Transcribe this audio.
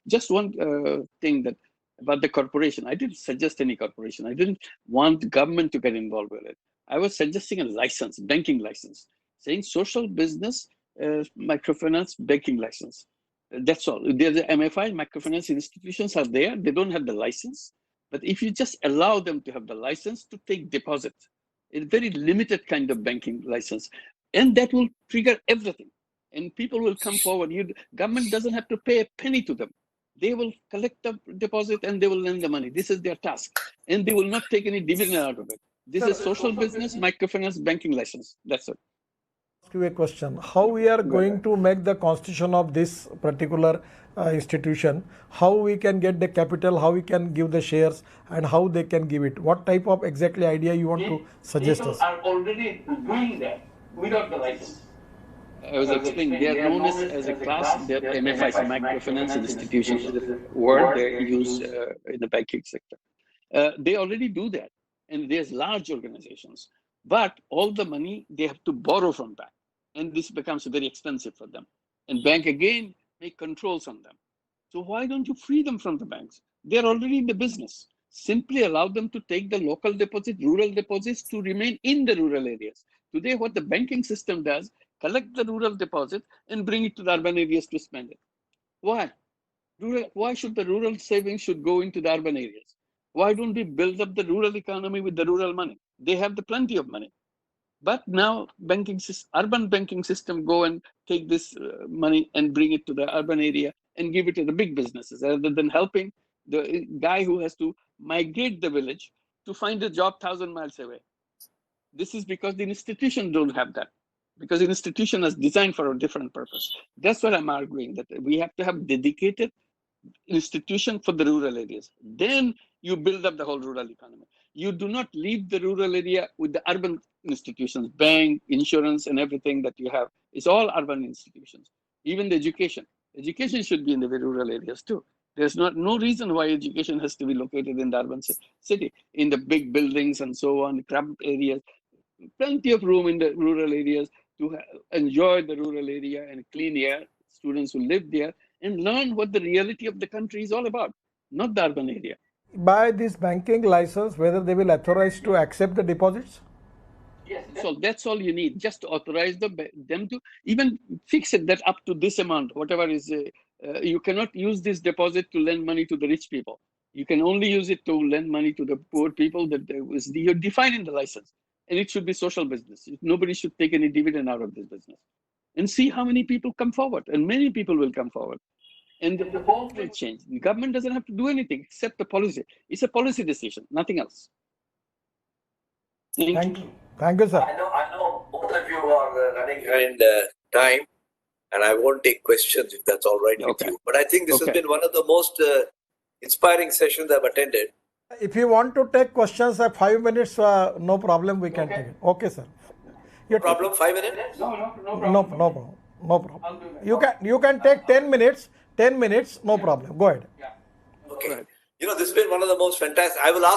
Just one thing that about the corporation. I didn't suggest any corporation. I didn't want the government to get involved with it. I was suggesting a license, banking license, saying social business microfinance banking license. That's all. There's the MFI, microfinance institutions are there. They don't have the license. But if you just allow them to have the license to take deposit, a very limited kind of banking license, and that will trigger everything. And people will come forward. Government doesn't have to pay a penny to them. They will collect the deposit and they will lend the money. This is their task. And they will not take any dividend out of it. This is social business, microfinance, banking license. That's it. Ask you a question. How we are going to make the constitution of this particular institution? How we can get the capital? How we can give the shares? And how they can give it? What type of exactly idea you want to suggest us? People are already doing that without the license. I was explaining, they are known as a class, they're MFIs, microfinance institutions, the word they use in the banking sector. They already do that, and there's large organizations. But all the money they have to borrow from bank, and this becomes very expensive for them. And bank again make controls on them. So why don't you free them from the banks? They're already in the business. Simply allow them to take the local deposit, rural deposits to remain in the rural areas. Today, what the banking system does, collect the rural deposit and bring it to the urban areas to spend it. Why? Why should the rural savings should go into the urban areas? Why don't we build up the rural economy with the rural money? They have the plenty of money. But now urban banking system go and take this money and bring it to the urban area and give it to the big businesses rather than helping the guy who has to migrate the village to find a job 1,000 miles away. This is because the institution don't have that, because the institution is designed for a different purpose. That's what I'm arguing, that we have to have dedicated institution for the rural areas. Then you build up the whole rural economy. You do not leave the rural area with the urban institutions, bank, insurance, and everything that you have. It's all urban institutions. Even the education. Education should be in the rural areas too. There's no reason why education has to be located in the urban city, in the big buildings and so on, cramped areas. Plenty of room in the rural areas to enjoy the rural area and clean air. Students who live there and learn what the reality of the country is all about, not the urban area. By this banking license, whether they will authorize to accept the deposits? Yes, so that's all you need, just to authorize them to even fix it that up to this amount, whatever is, you cannot use this deposit to lend money to the rich people. You can only use it to lend money to the poor people that you're defined in the license. And it should be social business. Nobody should take any dividend out of this business. And see how many people come forward, and many people will come forward. And the whole will change. The government doesn't have to do anything except the policy. It's a policy decision, nothing else. Thank you. Thank you, sir. I know both of you are running behind time, and I won't take questions if that's all right with you. But I think this has been one of the most inspiring sessions I've attended. If you want to take questions at 5 minutes, no problem, we can take it. Okay, sir. No problem, 5 minutes? No problem. You can take 10 minutes, no problem. Go ahead. Okay. You know, this has been one of the most fantastic. I will ask